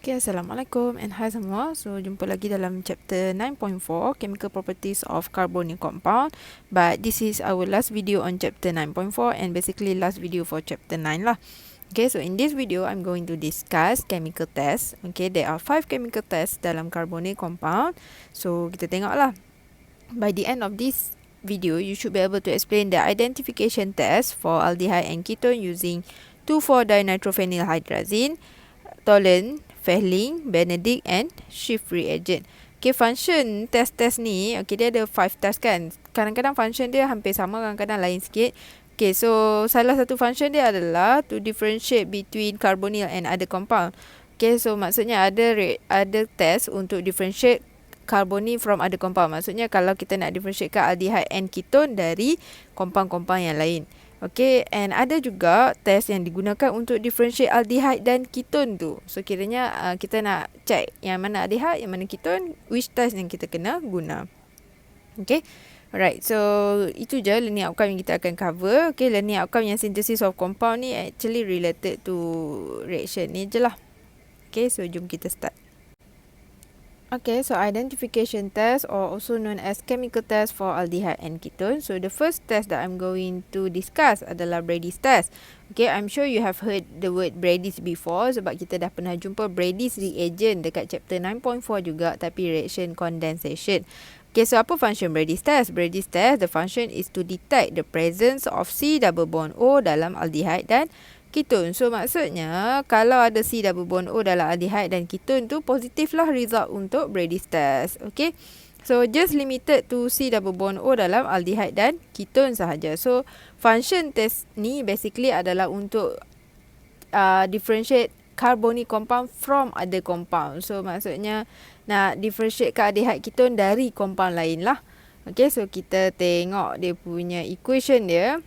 Okay, Assalamualaikum and hi semua. So, jumpa lagi dalam chapter 9.4 Chemical Properties of Carbonyl Compound. But this is our last video on chapter 9.4 and basically last video for chapter 9 lah. Okay, so in this video, I'm going to discuss chemical tests. Okay, there are 5 chemical tests dalam carbonyl compound. So, kita tengoklah. By the end of this video, you should be able to explain the identification test for aldehyde and ketone using 2,4-dinitrophenylhydrazine, Tolan, Fehling, Benedict and shift reagent. Okay, function test ni, okay, dia ada 5 test kan. Kadang-kadang function dia hampir sama, kadang-kadang lain sikit. Okay, so salah satu function dia adalah to differentiate between carbonyl and other compound. Okay, so maksudnya ada test untuk differentiate carbonyl from other compound. Maksudnya kalau kita nak differentiate aldehyde and ketone dari compound-compound yang lain. Okay, and ada juga test yang digunakan untuk differentiate aldehyde dan ketone tu. So, kiranya kita nak check yang mana aldehyde, yang mana ketone, which test yang kita kena guna. Okay, alright. So, itu je learning outcome yang kita akan cover. Okay, learning outcome yang synthesis of compound ni actually related to reaction ni je lah. Okay, so jom kita start. Okay, so identification test or also known as chemical test for aldehyde and ketone. So the first test that I'm going to discuss adalah Brady's test. Okay, I'm sure you have heard the word Brady's before sebab kita dah pernah jumpa Brady's reagent dekat chapter 9.4 juga, tapi reaction condensation. Okay, so apa function Brady's test? Brady's test, the function is to detect the presence of C double bond O dalam aldehyde dan ketone. So maksudnya kalau ada C double bond O dalam aldehyde dan ketone tu, positif lah result untuk Brady's test. Okay, so just limited to C double bond O dalam aldehyde dan ketone sahaja. So function test ni basically adalah untuk differentiate carbonyl compound from other compound. So maksudnya nak differentiate aldehyde ketone dari compound lain lah. Okay, so kita tengok dia punya equation dia.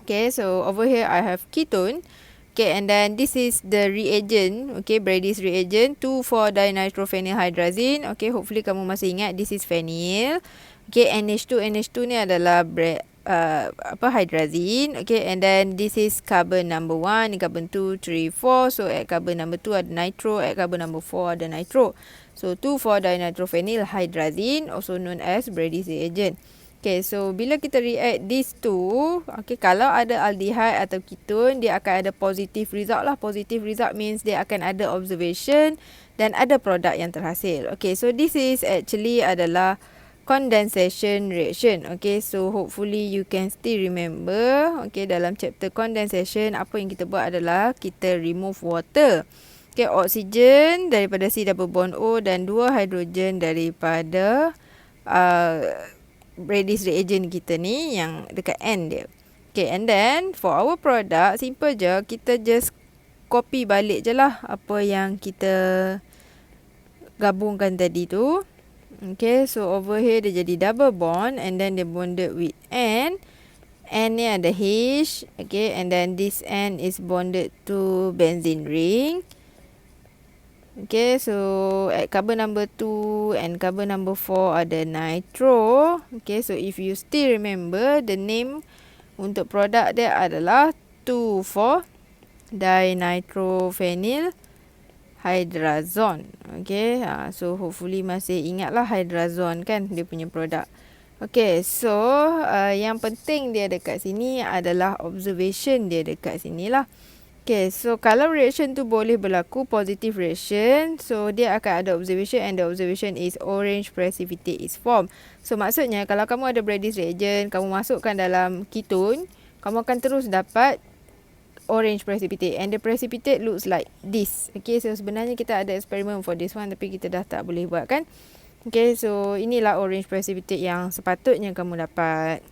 Okay, so over here I have ketone. Okay, and then this is the reagent. Okay, Brady's reagent 2,4-dinitrophenylhydrazine. Okay, hopefully kamu masih ingat this is phenyl. Okay, NH2 ni adalah hydrazine. Okay, and then this is carbon number 1, carbon 2, 3, 4. So at carbon number 2 ada nitro, at carbon number 4 ada nitro. So 2,4-dinitrophenylhydrazine, also known as Brady's reagent. Okay, so bila kita react these two, okay, kalau ada aldehyde atau ketone, dia akan ada positive result lah. Positive result means dia akan ada observation dan ada produk yang terhasil. Okay, so this is actually adalah condensation reaction. Okay, so hopefully you can still remember. Okay, dalam chapter condensation, apa yang kita buat adalah kita remove water. Okay, oxygen daripada C double bond O dan 2 hydrogen daripada Brady's reagent kita ni yang dekat end dia. Okay, and then for our product, simple je, kita just copy balik je lah apa yang kita gabungkan tadi tu. Okay, so over here dia jadi double bond and then dia bonded with N. N ni ada H. Okay, and then this N is bonded to benzene ring. Okay, so at carbon number 2 and carbon number 4 ada nitro. Okay, so if you still remember, the name untuk produk dia adalah 2,4-dinitrophenylhydrazone. Okay, so hopefully masih ingatlah hydrazone kan dia punya produk. Okay, so yang penting dia dekat sini adalah observation dia dekat sini lah. Okay, so kalau reaction tu boleh berlaku, positive reaction, so dia akan ada observation and the observation is orange precipitate is formed. So maksudnya kalau kamu ada Brady's reagent, kamu masukkan dalam ketone, kamu akan terus dapat orange precipitate and the precipitate looks like this. Okay, so sebenarnya kita ada eksperimen for this one tapi kita dah tak boleh buat kan. Okay, so inilah orange precipitate yang sepatutnya kamu dapat.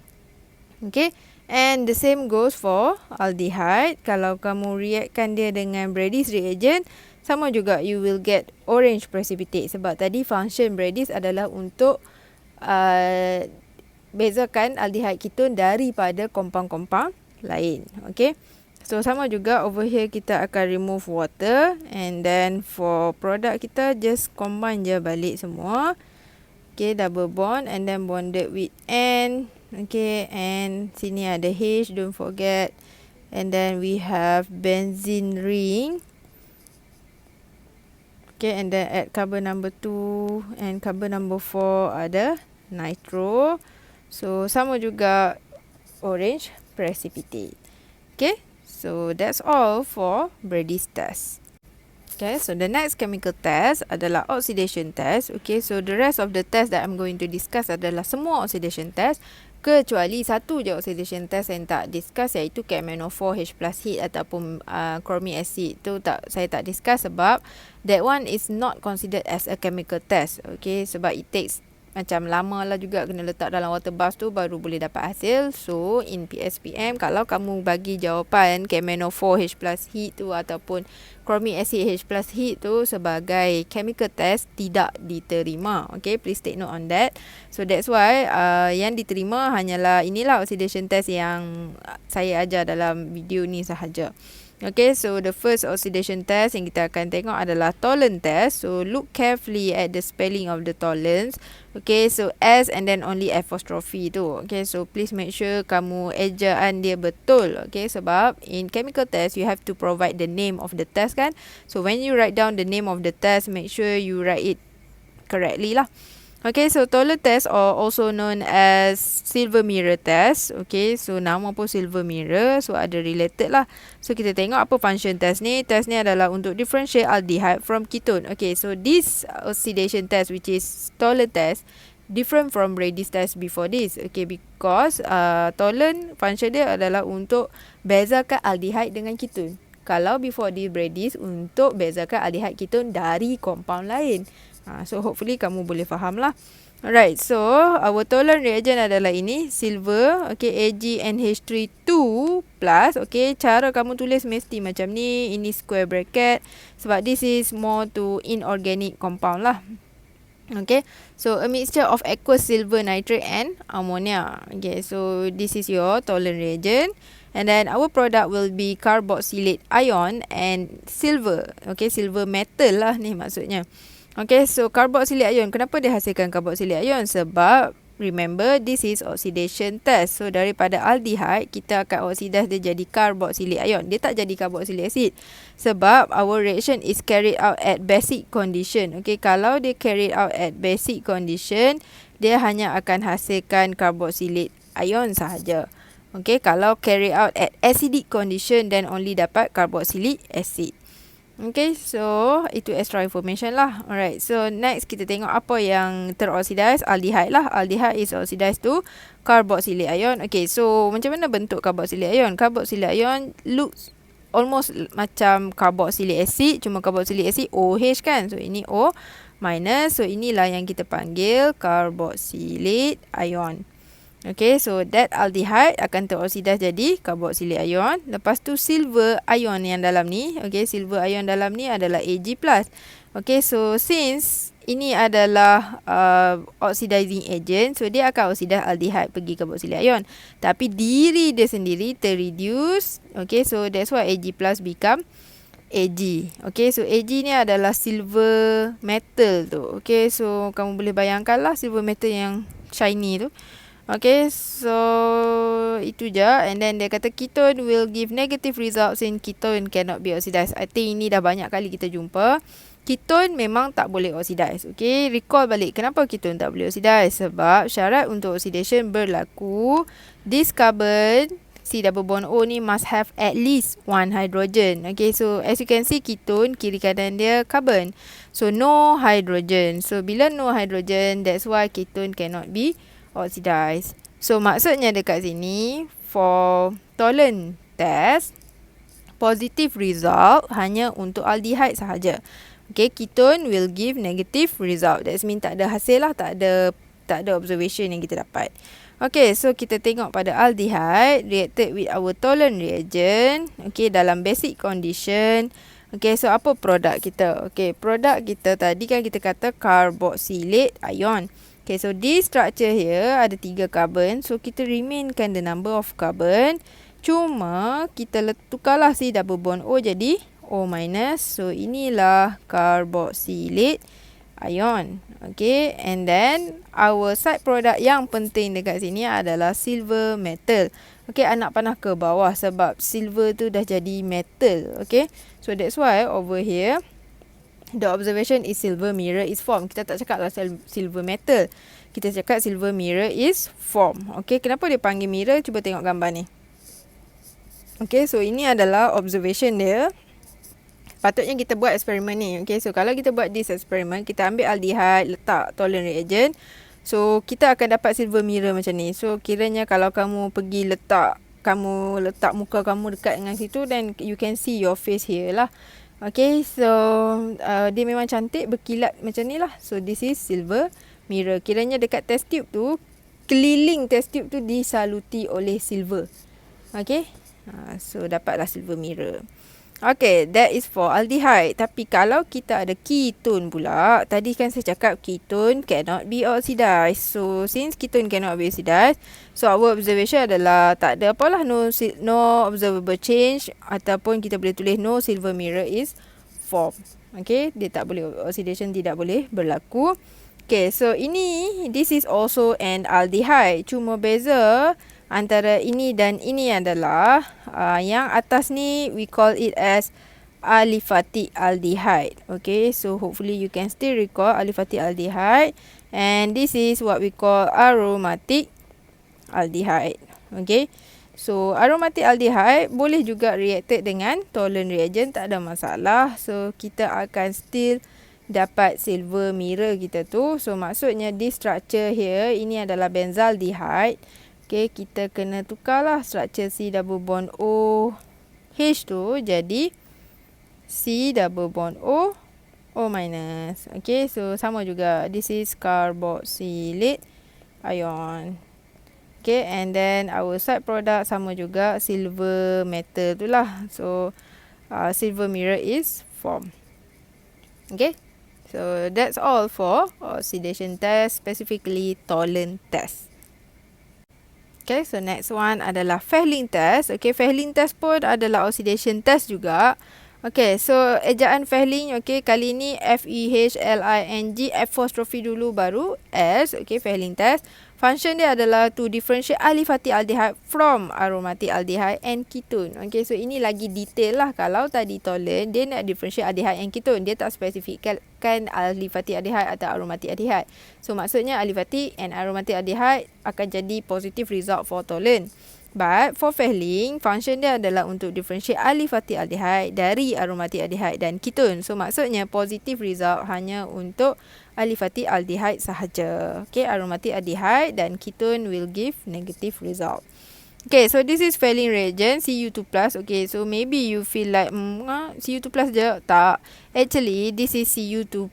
Okay, and the same goes for aldehyde. Kalau kamu reactkan dia dengan Brady's reagent, sama juga you will get orange precipitate. Sebab tadi function Brady's adalah untuk bezakan aldehyde ketone daripada compound-compound lain. Okay, so sama juga over here kita akan remove water and then for product kita just combine je balik semua. Okay, double bond and then bonded with N. Okay, and sini ada H, don't forget. And then we have benzene ring. Okay, and then at carbon number 2 and carbon number 4 ada nitro. So sama juga orange precipitate. Okay, so that's all for Brady's test. Okay, so the next chemical test adalah oxidation test. Okay, so the rest of the test that I'm going to discuss adalah semua oxidation test, kecuali satu je oxidation test yang tak discuss, iaitu KMnO4H plus heat ataupun chromic acid. Tu saya tak discuss sebab that one is not considered as a chemical test. Okay, sebab it takes macam lama lah juga, kena letak dalam water bath tu baru boleh dapat hasil. So in PSPM, kalau kamu bagi jawapan KMnO4H plus heat tu ataupun chromic acid H plus heat tu sebagai chemical test, tidak diterima. Okay, please take note on that. So that's why yang diterima hanyalah inilah oxidation test yang saya ajar dalam video ni sahaja. Okay, so the first oxidation test yang kita akan tengok adalah Tollens test. So look carefully at the spelling of the Tollens. Okay, so S and then only apostrophe tu. Okay, so please make sure kamu ejaan dia betul. Okay, sebab in chemical test you have to provide the name of the test kan. So when you write down the name of the test, make sure you write it correctly lah. Okay, so Tollens test or also known as silver mirror test. Okay, so nama pun silver mirror, so ada related lah. So kita tengok apa function test ni. Test ni adalah untuk differentiate aldehyde from ketone. Okay, so this oxidation test which is Tollens test different from Brady's test before this. Okay, because Tollens function dia adalah untuk bezakan aldehyde dengan ketone. Kalau before this Brady's untuk bezakan aldehyde ketone dari compound lain. So hopefully kamu boleh faham lah. Alright, so our Tollens reagent adalah ini, silver, okay, AgNH3 2 plus. Okay, cara kamu tulis mesti macam ni, ini square bracket, sebab this is more to inorganic compound lah. Okay, so a mixture of aqueous silver nitrate and ammonia. Okay, so this is your Tollens reagent. And then our product will be carboxylate ion and silver. Okay, silver metal lah ni maksudnya. Okay, so carboxylate ion. Kenapa dia hasilkan carboxylate ion? Sebab remember, this is oxidation test. So daripada aldehyde, kita akan oxidize dia jadi carboxylate ion. Dia tak jadi carboxylic acid. Sebab our reaction is carried out at basic condition. Okay, kalau dia carried out at basic condition, dia hanya akan hasilkan carboxylate ion sahaja. Okay, kalau carried out at acidic condition, then only dapat carboxylic acid. Okay, so itu extra information lah. Alright, so next kita tengok apa yang teroxidize. Aldehyde lah. Aldehyde is oxidized to carboxylate ion. Okay, so macam mana bentuk carboxylate ion? Carboxylate ion looks almost macam carboxylic acid, cuma carboxylic acid OH kan. So ini O minus. So inilah yang kita panggil carboxylate ion. Okay, so that aldehyde akan teroksidas jadi carboxylate ion. Lepas tu silver ion yang dalam ni, okay, silver ion dalam ni adalah Ag+. Okay, so since ini adalah oxidizing agent, so dia akan oxidize aldehyde pergi carboxylate ion. Tapi diri dia sendiri terreduce. Okay, so that's why Ag+ become Ag. Okay, so Ag ni adalah silver metal tu. Okay, so kamu boleh bayangkan lah silver metal yang shiny tu. Okay, so itu je. And then dia kata ketone will give negative results in ketone cannot be oxidized. I think ini dah banyak kali kita jumpa. Ketone memang tak boleh oxidize. Okay, recall balik kenapa ketone tak boleh oxidize. Sebab syarat untuk oxidation berlaku, this carbon C double bond O ni must have at least one hydrogen. Okay, so as you can see ketone kiri kanan dia carbon. So no hydrogen. So bila no hydrogen, that's why ketone cannot be oxidize. So maksudnya dekat sini for Tollens test, positive result hanya untuk aldehyde sahaja. Okay, ketone will give negative result. That means tak ada hasil lah, tak ada observation yang kita dapat. Okay, so kita tengok pada aldehyde reacted with our Tollens reagent. Okay, dalam basic condition. Okay, so apa produk kita? Okay, produk kita tadi kan kita kata carboxylate ion. Okay, so this structure here ada 3 carbon. So kita remainkan the number of carbon. Cuma kita tukarlah si double bond O jadi O minus. So inilah carboxylate ion. Okay, and then our side product yang penting dekat sini adalah silver metal. Okay, anak panah ke bawah sebab silver tu dah jadi metal. Okay, so that's why over here The observation is silver mirror is formed. Kita tak cakap lah silver metal. Kita cakap silver mirror is formed. Okay, kenapa dia panggil mirror? Cuba tengok gambar ni. Okay, so ini adalah observation dia. Patutnya kita buat eksperimen ni. Okay, so kalau kita buat this eksperimen, kita ambil aldehyde, letak tolerant reagent. So, kita akan dapat silver mirror macam ni. So, kiranya kalau kamu pergi letak muka kamu dekat dengan situ, then you can see your face here lah. Okay, so dia memang cantik berkilat macam ni lah. So, this is silver mirror. Kiranya dekat test tube tu, keliling test tube tu disaluti oleh silver. Okay, so dapatlah silver mirror. Okay, that is for aldehyde. Tapi kalau kita ada ketone pula, tadi kan saya cakap ketone cannot be oxidized. So, since ketone cannot be oxidized, so our observation adalah tak ada apalah, no observable change, ataupun kita boleh tulis no silver mirror is formed. Okay, dia tak boleh, oxidation tidak boleh berlaku. Okay, so this is also an aldehyde. Cuma beza antara ini dan ini adalah yang atas ni we call it as aliphatic aldehyde. Okay, so hopefully you can still recall aliphatic aldehyde, and this is what we call aromatic aldehyde. Okay, so aromatic aldehyde boleh juga reacted dengan tolerant reagent, tak ada masalah. So kita akan still dapat silver mirror kita tu. So maksudnya this structure here, ini adalah benzaldehyde. Okay, kita kena tukarlah structure C double bond O H tu jadi C double bond O minus. Okay, so sama juga. This is carboxylate ion. Okay, and then our side product sama juga, silver metal tu lah. So, silver mirror is formed. Okay, so that's all for oxidation test, specifically Tollern test. Okay, so next one adalah Fehling test. Okay, Fehling test pun adalah oxidation test juga. Okay, so ejaan Fehling, okay, kali ni F-E-H-L-I-N-G, apostrophe dulu baru S. Okay, Fehling test. Function dia adalah to differentiate aliphatic aldehyde from aromatic aldehyde and ketone. Okay, so ini lagi detail lah. Kalau tadi Tollern, dia nak differentiate aldehyde and ketone. Dia tak spesifikkan aliphatic aldehyde atau aromatic aldehyde. So, maksudnya aliphatic and aromatic aldehyde akan jadi positive result for Tollern. But for Fehling, function dia adalah untuk differentiate aliphatic aldehyde dari aromatic aldehyde dan ketone. So, maksudnya positive result hanya untuk aliphatic aldehyde sahaja. Okay, aromatic aldehyde dan ketone will give negative result. Okay, so this is Fehling reagent, Cu2+. Okay, so maybe you feel like Cu2+ je. Tak. Actually, this is Cu2+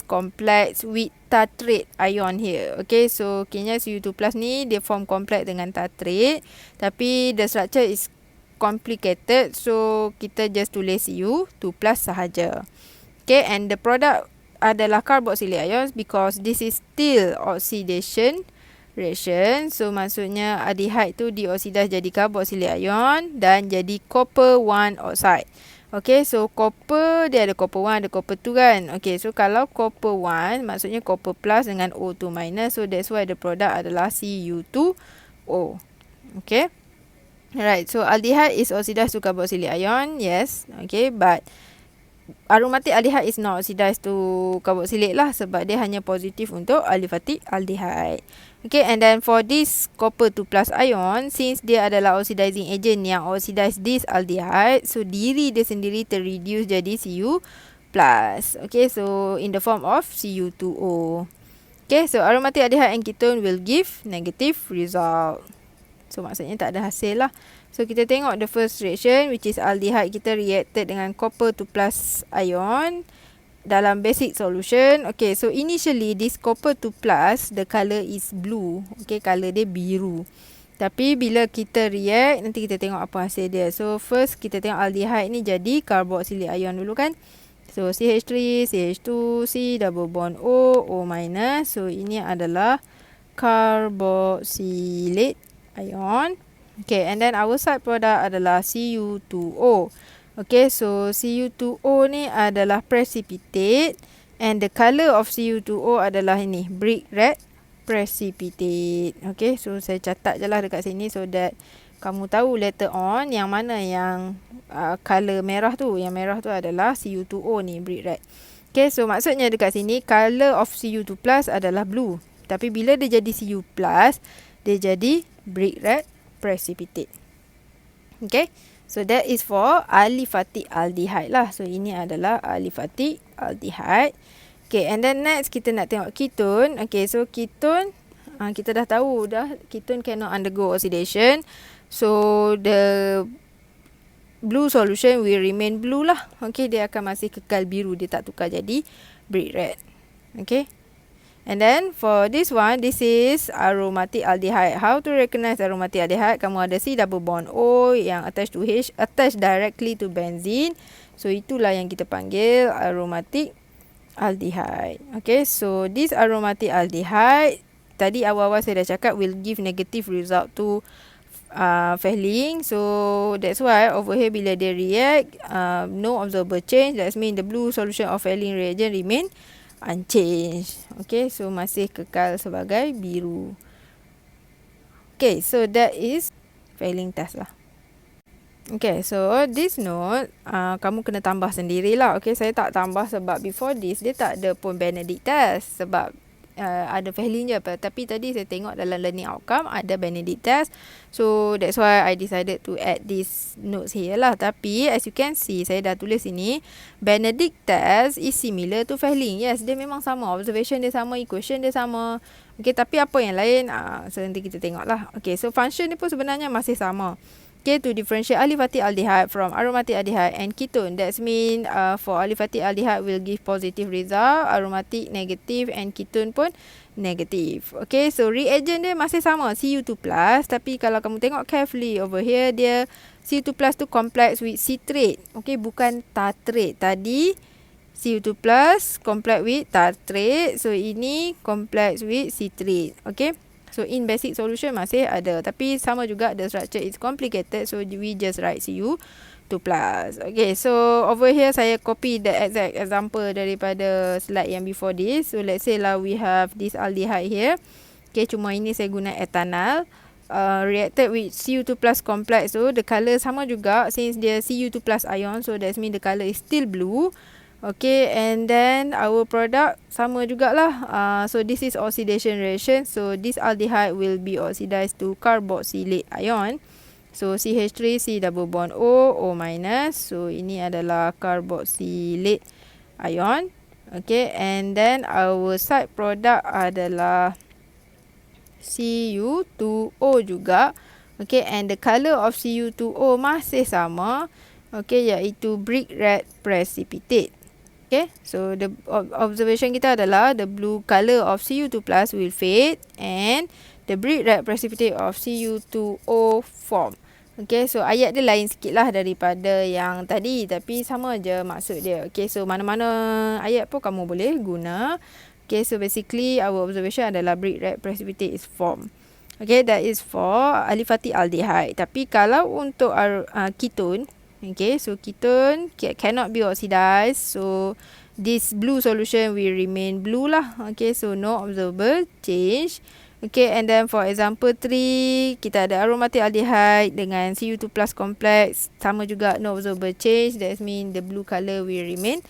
complex with tartrate ion here. Okay, so kira Cu2+ ni dia form complex dengan tartrate. Tapi the structure is complicated. So, kita just tulis Cu2+ sahaja. Okay, and the product adalah carboxylate ions because this is still oxidation reaction. So, maksudnya aldehyde tu dioksidas jadi carboxylate ion dan jadi copper 1 oxide. Okay, so copper dia ada copper 1, ada copper 2 kan. Okay, so kalau copper 1 maksudnya copper plus dengan O2 minus. So, that's why the product adalah Cu2O. Okay. Alright, so aldehyde is oxidized to carboxylate ion. Yes. Okay, but aromatic aldehyde is not oxidized to carboxylate lah sebab dia hanya positif untuk aliphatic aldehyde. Okay, and then for this copper 2+ ion, since dia adalah oxidizing agent yang oxidize this aldehyde, so diri dia sendiri terreduce jadi Cu+. Okay, so in the form of Cu2O. Okay, so aromatic aldehyde and ketone will give negative result. So, maksudnya tak ada hasil lah. So, kita tengok the first reaction, which is aldehyde kita reacted dengan copper 2+ ion dalam basic solution. Okay, so initially this copper 2+, the color is blue. Okay, color dia biru. Tapi bila kita react, nanti kita tengok apa hasil dia. So, first kita tengok aldehyde ni jadi carboxylate ion dulu kan. So, CH3, CH2, C double bond O minus. So, ini adalah carboxylate ion. Okay, and then our side product adalah Cu2O. Okay, so Cu2O ni adalah precipitate and the color of Cu2O adalah ini, brick red precipitate. Okay, so saya catat je lah dekat sini so that kamu tahu later on yang mana yang color merah tu. Yang merah tu adalah Cu2O ni, brick red. Okay, so maksudnya dekat sini color of Cu2 plus adalah blue. Tapi bila dia jadi Cu plus, dia jadi brick red precipitate. Okay, so that is for aliphatic aldehyde lah. So ini adalah aliphatic aldehyde. Okay, and then next kita nak tengok ketone. Okay, so ketone, kita dah tahu dah ketone cannot undergo oxidation. So the blue solution will remain blue lah. Okay, dia akan masih kekal biru. Dia tak tukar jadi brick red. Okay. And then for this one, this is aromatic aldehyde. How to recognize aromatic aldehyde? Kamu ada C double bond O yang attached to H, attached directly to benzene. So itulah yang kita panggil aromatic aldehyde. Okay, so this aromatic aldehyde, tadi awal-awal saya dah cakap will give negative result to Fehling. So that's why over here bila dia react, no observable change. That means the blue solution of Fehling reagent remain unchanged. Okay, so masih kekal sebagai biru. Okay, so that is Fehling test lah. Okay, so this note kamu kena tambah sendirilah. Okay, saya tak tambah sebab before this dia tak ada pun Benedict test. Sebab ada Fehling je apa. Tapi tadi saya tengok dalam learning outcome ada Benedict test. So that's why I decided to add this notes here lah. Tapi as you can see, saya dah tulis ini, Benedict test is similar to Fehling. Yes, dia memang sama. Observation dia sama, equation dia sama. Okay, tapi apa yang lain, so nanti kita tengok lah. Okay, so function ni pun sebenarnya masih sama. Okay, to differentiate aliphatic aldehyde from aromatic aldehyde and ketone. That means for aliphatic aldehyde will give positive result, aromatic negative and ketone pun negative. Okay, so reagent dia masih sama, Cu2 plus. Tapi kalau kamu tengok carefully over here, dia Cu2 plus tu complex with citrate. Okay, bukan tartrate. Tadi Cu2 plus complex with tartrate. So ini complex with citrate. Okay. So in basic solution masih ada. Tapi sama juga the structure is complicated. So we just write Cu2 plus. Okay, so over here saya copy the exact example daripada slide yang before this. So let's say lah we have this aldehyde here. Okay, cuma ini saya guna ethanol. Reacted with Cu2 plus complex. So the colour sama juga since dia Cu2 plus ion. So that means the colour is still blue. Okay, and then our product sama jugalah. So this is oxidation reaction. So this aldehyde will be oxidized to carboxylate ion. So CH3 C double bond O, O minus. So ini adalah carboxylate ion. Okay, and then our side product adalah Cu2O juga. Okay, and the color of Cu2O masih sama. Okay, iaitu brick red precipitate. Okay, so the observation kita adalah the blue color of Cu2 plus will fade and the brick red precipitate of Cu2O form. Okay, so ayat dia lain sikit lah daripada yang tadi, tapi sama je maksud dia. Okay, so mana-mana ayat pun kamu boleh guna. Okay, so basically our observation adalah brick red precipitate is formed. Okay, that is for aliphatic aldehyde. Tapi kalau untuk ketone, okay, so ketone cannot be oxidized. So this blue solution will remain blue lah. Okay, so no observable change. Okay, and then for example 3, kita ada aromatic aldehyde dengan Cu2 plus complex. Sama juga no observable change. That means the blue color will remain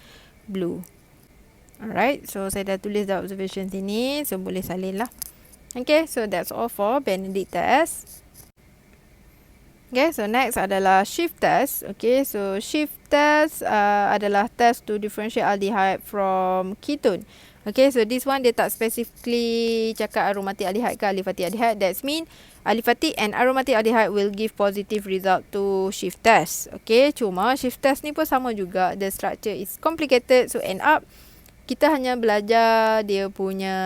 blue. Alright, so saya dah tulis dah observation sini. So boleh salin lah. Okay, so that's all for Benedict test. Okay, so next adalah shift test. Okay, so shift test adalah test to differentiate aldehyde from ketone. Okay, so this one dia tak specifically cakap aromatic aldehyde ke aliphatic aldehyde. That means aliphatic and aromatic aldehyde will give positive result to shift test. Okay, cuma shift test ni pun sama juga. The structure is complicated. So end up kita hanya belajar dia punya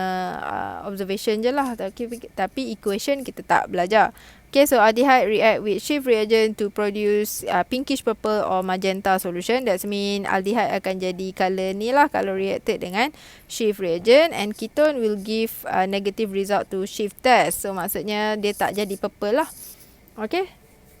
observation je lah. Tapi equation kita tak belajar. Okay, so aldehyde react with shift reagent to produce pinkish purple or magenta solution. That means aldehyde akan jadi colour ni lah kalau reacted dengan shift reagent. And ketone will give negative result to shift test. So maksudnya dia tak jadi purple lah. Okay.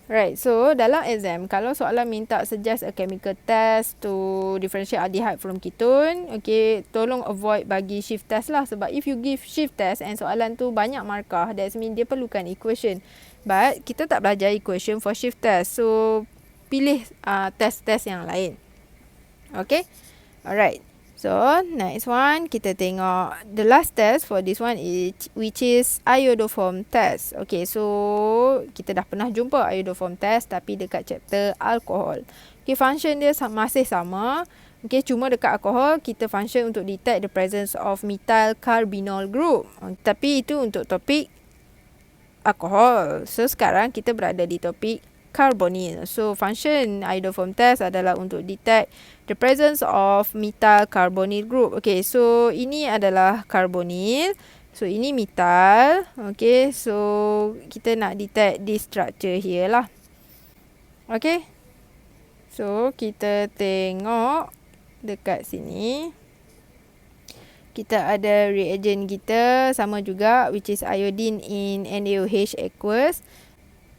Right, so dalam exam, kalau soalan minta suggest a chemical test to differentiate aldehyde from ketone, okay, tolong avoid bagi shift test lah. Sebab if you give shift test and soalan tu banyak markah, that means dia perlukan equation. But kita tak belajar equation for shift test. So pilih test-test yang lain. Okay, alright. So next one, kita tengok the last test for this one is which is iodoform test. Okay, so kita dah pernah jumpa iodoform test tapi dekat chapter alkohol. Okay, function dia masih sama. Okay, cuma dekat alkohol kita function untuk detect the presence of methyl carbonyl group. Tapi itu untuk topik alkohol. So sekarang kita berada di topik carbonyl. So function iodoform test adalah untuk detect the presence of methyl carbonyl group. Okay, so ini adalah carbonyl. So ini methyl. Okay, so kita nak detect this structure here lah. Okay, so kita tengok dekat sini. Kita ada reagent kita sama juga, which is iodine in NaOH aqueous.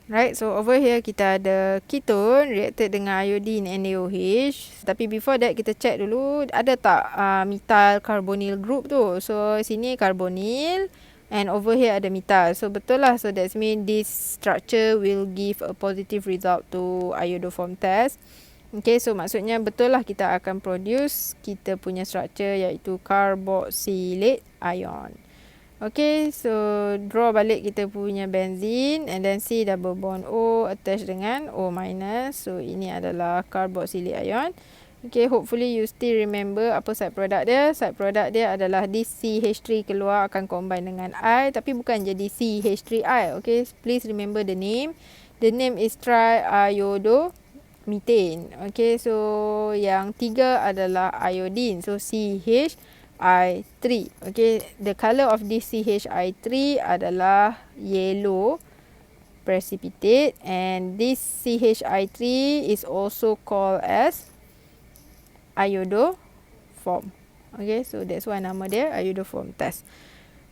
Right, so over here kita ada ketone reacted dengan iodine NaOH. Tapi before that kita check dulu ada tak methyl carbonyl group tu. So sini carbonyl and over here ada methyl. So betul lah. So that means this structure will give a positive result to iodoform test. Okay, so maksudnya betul lah kita akan produce kita punya structure iaitu carboxylate ion. Okay, so draw balik kita punya benzene and then C double bond O attach dengan O minus. So ini adalah carboxylate ion. Okay, hopefully you still remember apa side product dia. Side product dia adalah this CH3 keluar akan combine dengan I tapi bukan jadi CH3I. Okay, please remember the name. The name is triiodomethane. Okay, so yang tiga adalah iodine. So CH3. Okay, the color of this CH3 adalah yellow precipitate and this CH3 is also called as iodoform. Okay, so that's why nama dia iodoform test.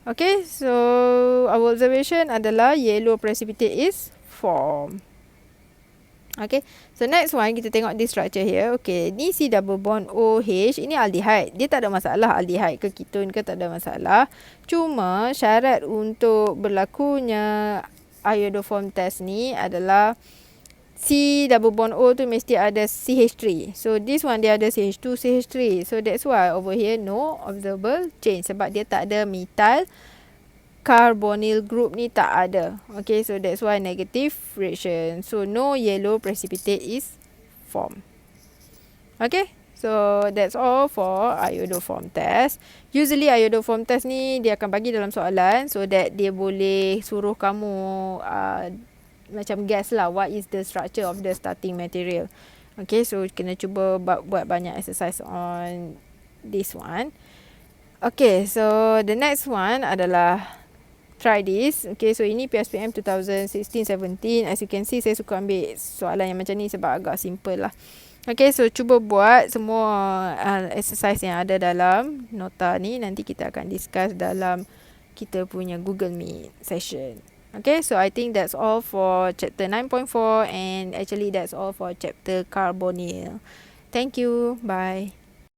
Okay, so our observation adalah yellow precipitate is formed. Okay, so next one kita tengok this structure here. Okay, ni C double bond OH, ini aldehyde. Dia tak ada masalah aldehyde ke ketone ke, tak ada masalah. Cuma syarat untuk berlakunya iodoform test ni adalah C double bond O tu mesti ada CH3. So this one dia ada CH2, CH3. So that's why over here no observable change sebab dia tak ada methyl carbonyl group ni tak ada. Okay, so that's why negative reaction. So no yellow precipitate is formed. Okay, so that's all for iodoform test. Usually iodoform test ni dia akan bagi dalam soalan so that dia boleh suruh kamu macam guess lah what is the structure of the starting material. Okay, so kena cuba buat banyak exercise on this one. Okay, so the next one adalah try this. Okay, so ini PSPM 2016-17. As you can see, saya suka ambil soalan yang macam ni sebab agak simple lah. Okay, so cuba buat semua exercise yang ada dalam nota ni. Nanti kita akan discuss dalam kita punya Google Meet session. Okay, so I think that's all for chapter 9.4 and actually that's all for chapter Carbonyl. Thank you. Bye.